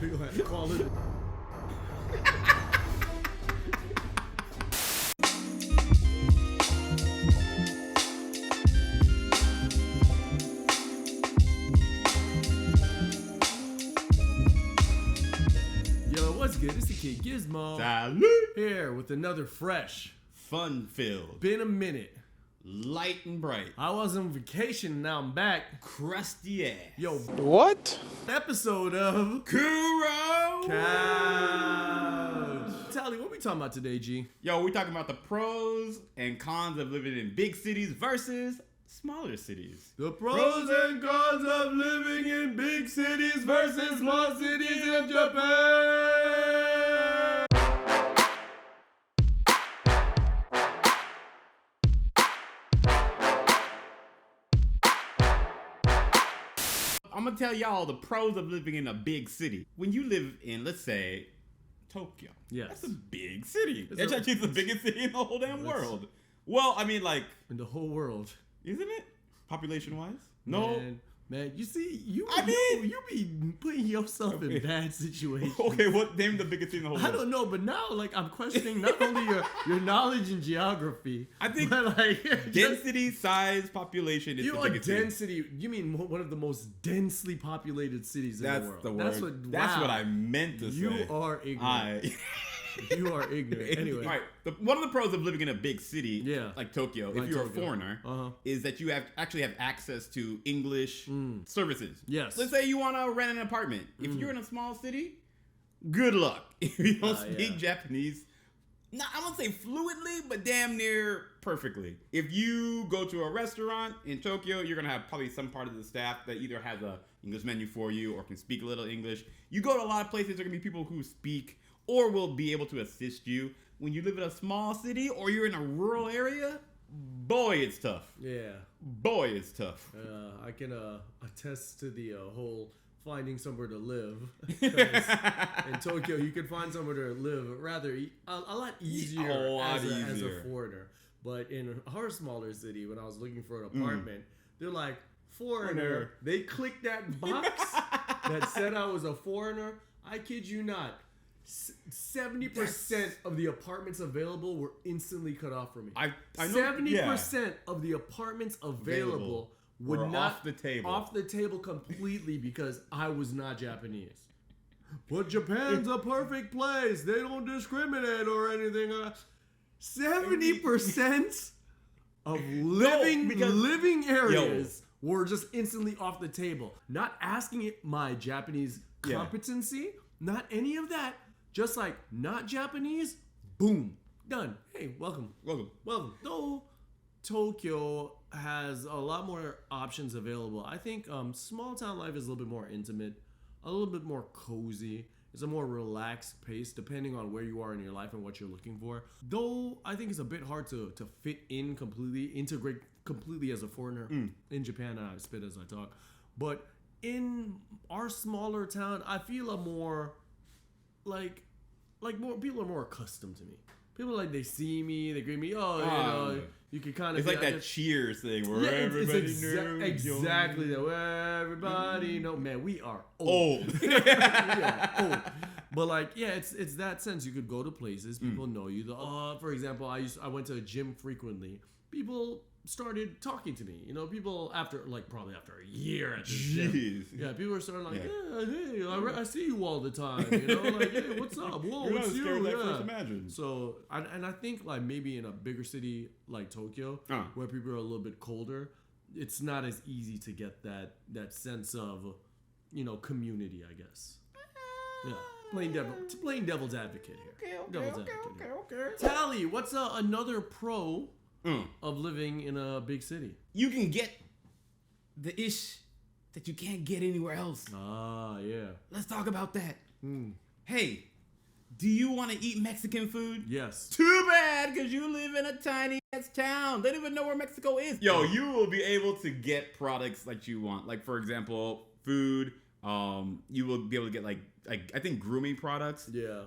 We gonna have to call it. Yo, what's good? It's the Kid Gizmo. Salute. Here with another fresh, Fun-filled, been a minute. light and bright, I was on vacation, now I'm back. crusty ass. Yo, What? episode of Kuro. Kouch. Tally, what we talking about today, G? Yo, we talking about the pros and cons of living in big cities versus smaller cities. The pros and cons of living in big cities versus small cities in Japan. I'm gonna tell y'all the pros of living in a big city. When you live in, let's say, Tokyo. Yes. That's a big city. It's It's a- actually the biggest city in the whole damn That's- world. Well, I mean, like, In the whole world. isn't it? Population-wise? No. Man, you see, you be putting yourself in bad situations. Okay, what? Name the biggest city in the whole world. I don't know, but now like I'm questioning not only your knowledge in geography. I think but like density, size, population is you the know, biggest thing. density. You mean one of the most densely populated cities in That's the world? the word. That's what I meant to say. You are ignorant. You are ignorant. Anyway, all right. One of the pros of living in a big city, Yeah. like Tokyo, Like if you're Tokyo. a foreigner, Uh-huh. is that you actually have access to English services. Yes. Let's say you want to rent an apartment. If you're in a small city, good luck. If you don't speak yeah. Japanese, I won't say fluently, but damn near perfectly. If you go to a restaurant in Tokyo, you're gonna have probably some part of the staff that either has a English menu for you or can speak a little English. You go to a lot of places, there are gonna be people who speak or will be able to assist you. When you live in a small city or you're in a rural area, boy, it's tough. yeah, Boy, it's tough. I can attest to the whole finding somewhere to live. 'Cause in Tokyo, you can find somewhere to live rather a lot easier, A lot as a easier. foreigner. But in our smaller city, when I was looking for an apartment, they're like, foreigner. They clicked that box that said I was a foreigner. I kid you not. 70% of the apartments available were instantly cut off for me. I know. 70% of the apartments available would were not off the table. Off the table completely because I was not Japanese. But Japan's a perfect place. They don't discriminate or anything. 70% of living areas were just instantly off the table. Not asking it my Japanese competency, not any of that. Just like not Japanese, boom, done. Hey, welcome. Though Tokyo has a lot more options available, I think small town life is a little bit more intimate, a little bit more cozy. It's a more relaxed pace depending on where you are in your life and what you're looking for. Though I think it's a bit hard to fit in completely, integrate completely as a foreigner in Japan. And I spit as I talk. But in our smaller town, I feel a more like more people are more accustomed to me. People they see me, they greet me. You can kind of. It's like that Cheers thing where everybody knows. Exactly that. Where everybody know. Man, we are old. Old. We are old. But it's that sense. You could go to places, people know you. For example, I went to a gym frequently. People started talking to me. People probably after a year at the gym. Yeah, people are starting hey, I see you all the time. Hey, what's up? Whoa, You're not what's as you? scared as I first imagined. So, and I think maybe in a bigger city like Tokyo, where people are a little bit colder, it's not as easy to get that sense of, community, I guess. Yeah, playing devil's advocate here. Okay. Tally, what's another pro of living in a big city? You can get the ish that you can't get anywhere else. Ah, yeah. Let's talk about that. Hey, do you want to eat Mexican food? Yes. Too bad, because you live in a tiny ass town. They don't even know where Mexico is. Yo, you will be able to get products that you want. Like, for example, food. You will be able to get like I think grooming products. Yeah.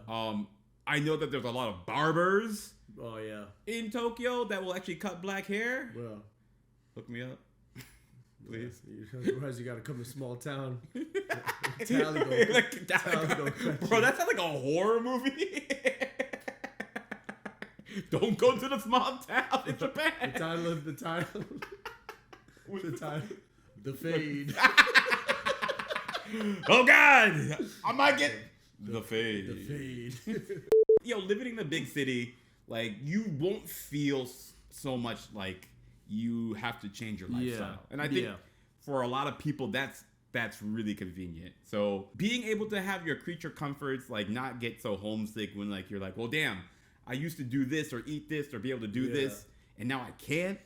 I know that there's a lot of barbers. Oh yeah. In Tokyo that will actually cut black hair. Well, Hook me up, please. Otherwise, you gotta come to small town. Bro, that sounds like a horror movie. Don't go to the small town in Japan. The title. The Fade. Oh God, I might get the Fade. The Fade. Yo, living in a big city, like you won't feel so much like you have to change your lifestyle. And I think for a lot of people, that's really convenient. So being able to have your creature comforts, like not get so homesick when like you're like, well, damn, I used to do this or eat this or be able to do this, and now I can't.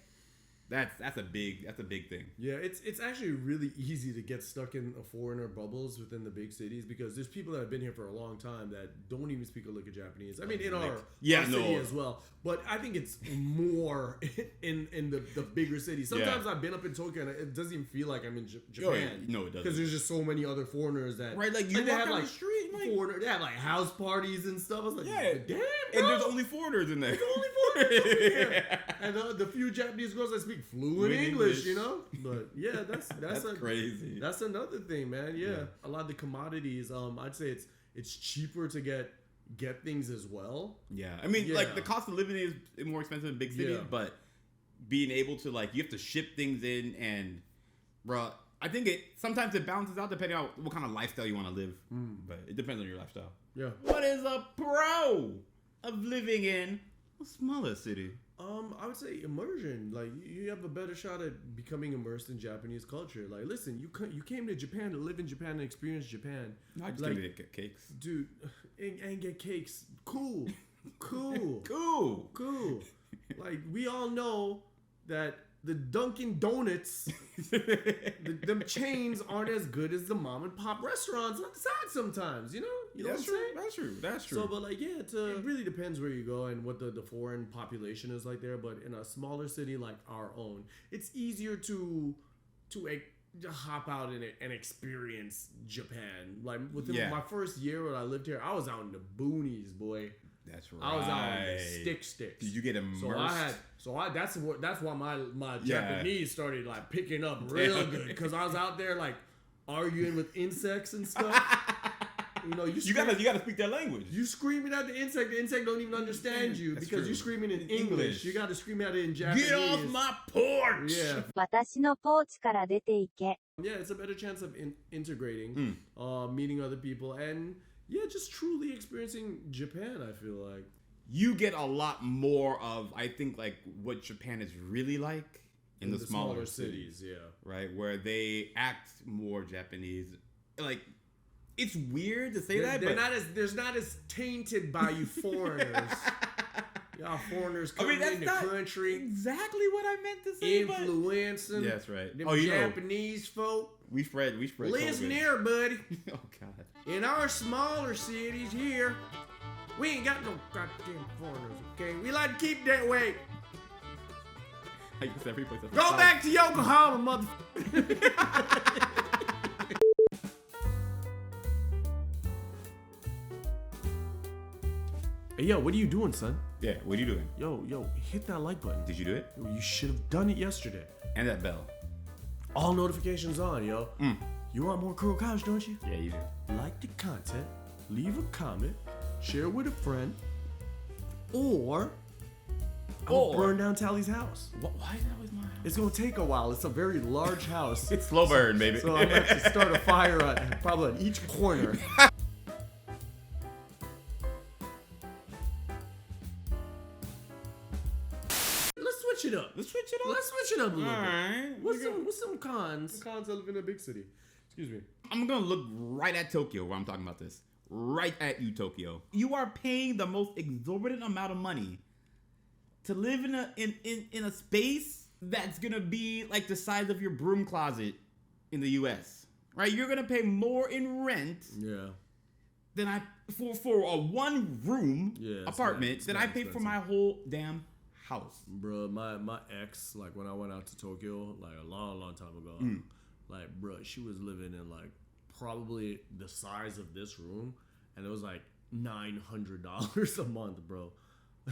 That's a big thing. Yeah, it's actually really easy to get stuck in a foreigner bubbles within the big cities because there's people that have been here for a long time that don't even speak a lick of Japanese. I mean, in our city as well, but I think it's more in the bigger cities. Sometimes I've been up in Tokyo and it doesn't even feel like I'm in Japan. No, it doesn't. Because there's just so many other foreigners that like you walk down the street, like they have like house parties and stuff. I was like, damn, bro. And there's only foreigners in there. There's only foreigners over here. And the few Japanese girls that speak fluent English, you know. But yeah, that's crazy. That's another thing, man. Yeah, a lot of the commodities. I'd say it's cheaper to get things as well. Yeah, I mean, like the cost of living is more expensive in big cities, but being able to like you have to ship things in and, bro, I think sometimes it balances out depending on what kind of lifestyle you want to live. But it depends on your lifestyle. Yeah. What is a pro of living in a smaller city? I would say immersion. Like you have a better shot at becoming immersed in Japanese culture. Like, listen, you came to Japan to live in Japan and experience Japan. No, I just came to get cakes, dude, and get cakes. Cool. Like we all know that the Dunkin' Donuts, them chains aren't as good as the mom and pop restaurants on the side sometimes, you know? You know what I'm saying? That's true. So, but like, it really depends where you go and what the foreign population is like there. But in a smaller city like our own, it's easier to hop out and experience Japan. Like within my first year when I lived here, I was out in the boonies, boy. That's right. I was out on the sticks. Did you get immersed? That's why my Japanese started like picking up real good because I was out there like arguing with insects and stuff. You know, you gotta speak their language. You screaming at the insect don't even understand you because you're screaming in English. You gotta scream at it in Japanese. Get off my porch! Yeah. 私のポーチから出ていけ. Yeah, it's a better chance of integrating, meeting other people, and just truly experiencing Japan. I feel like you get a lot more of, I think, like what Japan is really like in the smaller cities. Yeah, right, where they act more Japanese. Like, it's weird to say they're not as tainted by you foreigners. Y'all foreigners coming in the country. Exactly what I meant to say. Influencing. That's right. Them Japanese folk. We spread. Listen here, buddy. Oh God. In our smaller cities here, we ain't got no goddamn foreigners. Okay, we like to keep that way. I guess every place. Go back to Yokohama, motherfucker. Hey, yo, what are you doing, son? Yeah, what are you doing? Yo, hit that like button. Did you do it? You should have done it yesterday. And that bell. All notifications on, yo. You want more Kuro Kouch, don't you? Yeah, you do. Like the content, leave a comment, share with a friend, or burn down Tally's house. Why is that always my house? It's gonna take a while. It's a very large house. It's slow burn, baby. So I'm gonna have to start a fire probably on each corner. Let's switch it up a little bit. What's some cons? Some cons of living in a big city. Excuse me. I'm gonna look right at Tokyo while I'm talking about this. Right at you, Tokyo. You are paying the most exorbitant amount of money to live in a space that's gonna be like the size of your broom closet in the US. Right? You're gonna pay more in rent. Yeah. Than for a one room apartment than I paid for my whole damn house. Bro, my ex, like when I went out to Tokyo, like a long time ago, like, bro, she was living in like probably the size of this room, and it was like $900 a month, bro.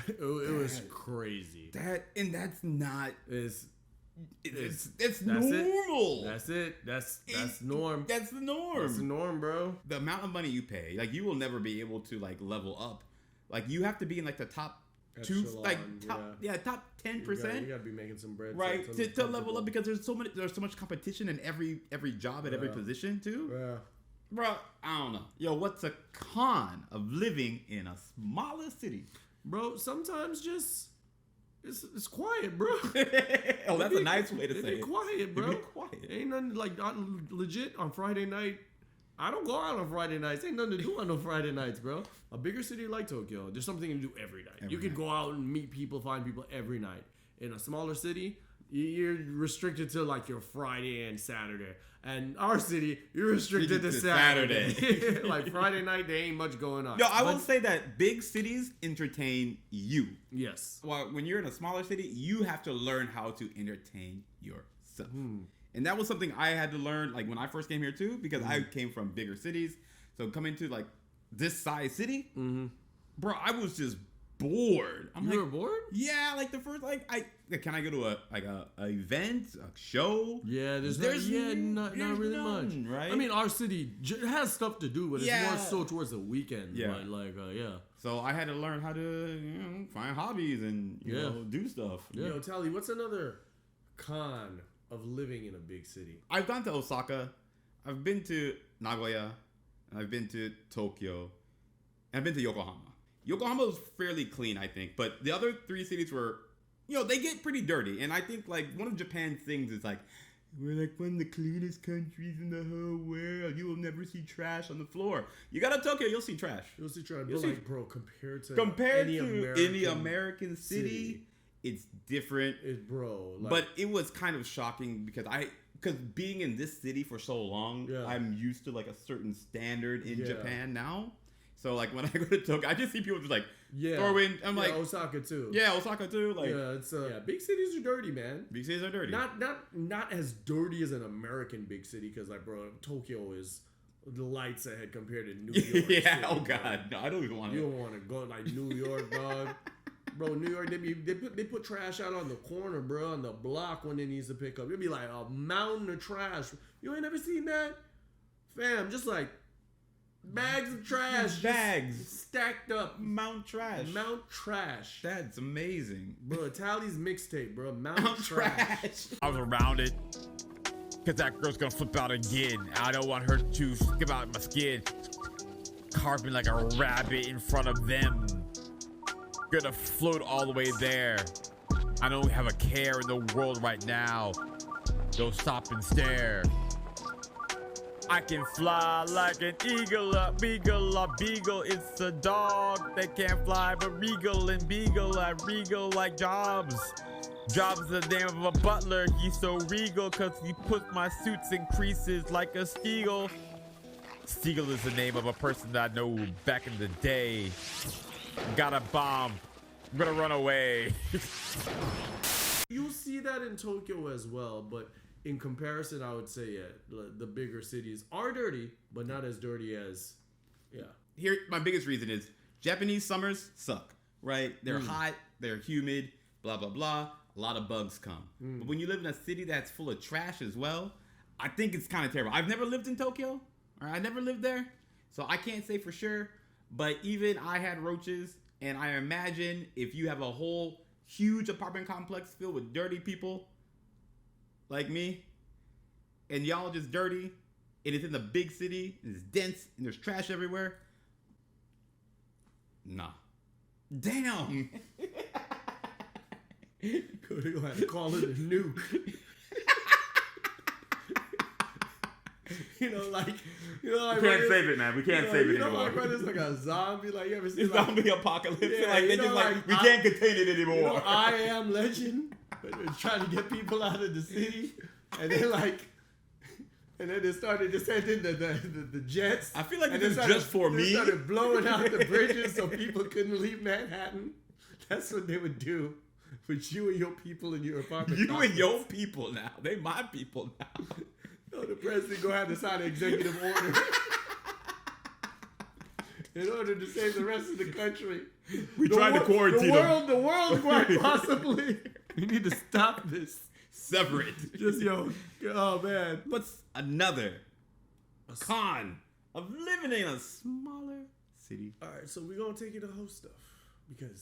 It was crazy. That's not. It's normal. That's it. That's norm. That's the norm. That's the norm, bro. The amount of money you pay, like you will never be able to like level up. Like you have to be in like the top Echelon, top 10%. You gotta be making some bread, right? To level up because there's so much competition in every job at every position too. Yeah. Bro, I don't know. Yo, what's a con of living in a smaller city? Bro, sometimes just it's quiet, bro. Oh, that's a nice way to say it. Be quiet, bro. Be quiet. Ain't nothing like legit on Friday night. I don't go out on Friday nights. Ain't nothing to do on no Friday nights, bro. A bigger city like Tokyo, there's something to do every night. You can go out and meet people, find people every night. In a smaller city, you're restricted to like your Friday and Saturday. And our city, you're restricted to Saturday. Like Friday night, there ain't much going on. Yo, I will say that big cities entertain you. Yes. Well, when you're in a smaller city, you have to learn how to entertain yourself. And that was something I had to learn, like when I first came here too, because I came from bigger cities. So coming to like this size city, bro, I was just bored. You were bored? Yeah, like the first, can I go to a event, a show? Yeah, there's not really much, right? I mean, our city has stuff to do, but it's more so towards the weekend. Yeah, yeah. So I had to learn how to find hobbies and you know do stuff. Yeah. Yo, Tally, what's another con of living in a big city? I've gone to Osaka, I've been to Nagoya, and I've been to Tokyo, and I've been to Yokohama. Yokohama was fairly clean, I think, but the other three cities were, they get pretty dirty. And I think like one of Japan's things is like, we're like one of the cleanest countries in the whole world. You will never see trash on the floor. You go to Tokyo, you'll see trash. You'll see trash. Bro, compared to any American city, it's different. But it was kind of shocking because being in this city for so long, I'm used to like a certain standard in Japan now. So like when I go to Tokyo, I just see people just like throw in. I'm like Osaka too. Yeah, Osaka too. Like it's big cities are dirty, man. Big cities are dirty. Not as dirty as an American big city, because like bro, Tokyo is the lights ahead compared to New York. Yeah. City, oh god, no, I don't even want to. You don't want to go like New York, dog. Bro, New York, they put trash out on the corner, bro, on the block when it needs to pick up. It'd be like a mountain of trash. You ain't never seen that, fam? Just like bags of trash, stacked up, Mount Trash. That's amazing, bro. Tally's mixtape, bro. Mount Trash. I was around it, cause that girl's gonna flip out again. I don't want her to skip out my skin, carve me like a rabbit in front of them. Gonna float all the way there. I don't have a care in the world right now. Don't stop and stare. I can fly like an eagle, a beagle. It's a dog that can't fly, but regal and beagle. I regal like Jobs. Jobs is the name of a butler. He's so regal cause he puts my suits in creases like a Stiegel. Stiegel is the name of a person that I know back in the day. Got a bomb. I'm gonna run away. You'll see that in Tokyo as well, but in comparison, I would say the bigger cities are dirty, but not as dirty as Here, my biggest reason is Japanese summers suck, right? They're hot, they're humid, blah blah blah. A lot of bugs come. But when you live in a city that's full of trash as well, I think it's kind of terrible. I've never lived in Tokyo, or I never lived there, so I can't say for sure. But even I had roaches, and I imagine if you have a whole huge apartment complex filled with dirty people like me, and y'all just dirty, and it's in the big city, and it's dense, and there's trash everywhere. Nah. Damn. You're gonna have to call it a nuke. We can't save it, man. We can't save it anymore. Like, it's like a zombie. Like, you ever seen zombie apocalypse? Yeah, like, they just like, we can't contain it anymore. I Am Legend. They're trying to get people out of the city. And then they started descending the jets. I feel like this is just for me. They started blowing out the bridges so people couldn't leave Manhattan. That's what they would do with you and your people in your apartment. You and your people now. They my people now. No, the president gonna have to sign an executive order in order to save the rest of the country. We tried to quarantine them. The world, quite possibly. We need to stop this. separate. Just oh man. What's another con of living in a smaller city? All right, so we're gonna take it to host stuff because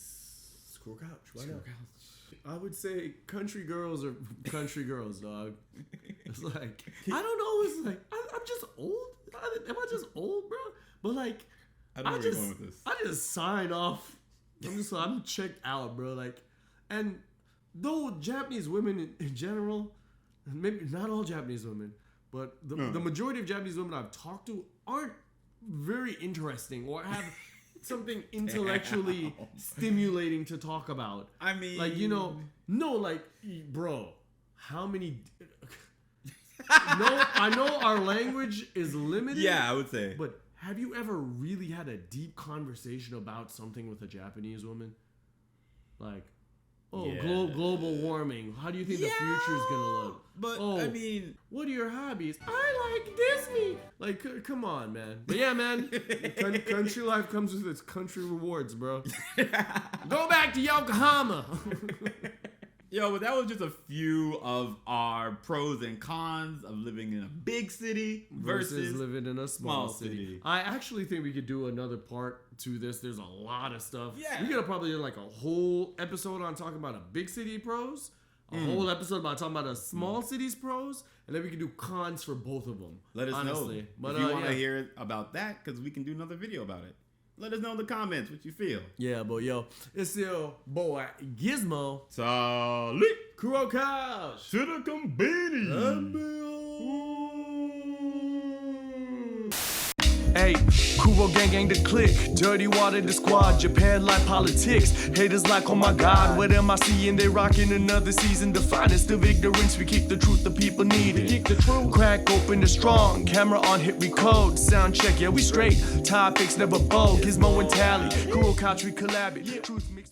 screw couch. Why not? I would say country girls are country girls, dog. It's like I don't know. It's like I'm just old. Am I just old, bro? But like I don't know where you're going with this. I just sign off. I'm checked out, bro. Like, and though Japanese women in general, maybe not all Japanese women, but the majority of Japanese women I've talked to aren't very interesting or have something intellectually stimulating to talk about. I mean, like, bro, how many? No, I know our language is limited. Yeah, I would say. But have you ever really had a deep conversation about something with a Japanese woman? Like, global warming. How do you think the future's gonna look? But I mean, what are your hobbies? I like Disney. Like, come on, man. But yeah, man, country life comes with its country rewards, bro. Go back to Yokohama. Yo, but that was just a few of our pros and cons of living in a big city versus living in a small city. I actually think we could do another part to this. There's a lot of stuff. Yeah. We could probably do like a whole episode on talking about a big city pros, a whole episode about talking about a small city's pros, and then we can do cons for both of them. Let us know But, if you want to hear about that, because we can do another video about it. Let us know in the comments what you feel. Yeah, but yo, it's your boy Gizmo. Solid. Kuro Kouch. To the combini. Hey, Kuro gang the click, dirty water the squad, Japan like politics, haters like oh my god, what am I seeing, they rocking another season, the finest of ignorance, we kick the truth the people need, kick the truth, crack open the strong, camera on hit recode, sound check, yeah we straight, topics never bold, Gizmo and Tally, Kuro Kouch we collab it, truth mixed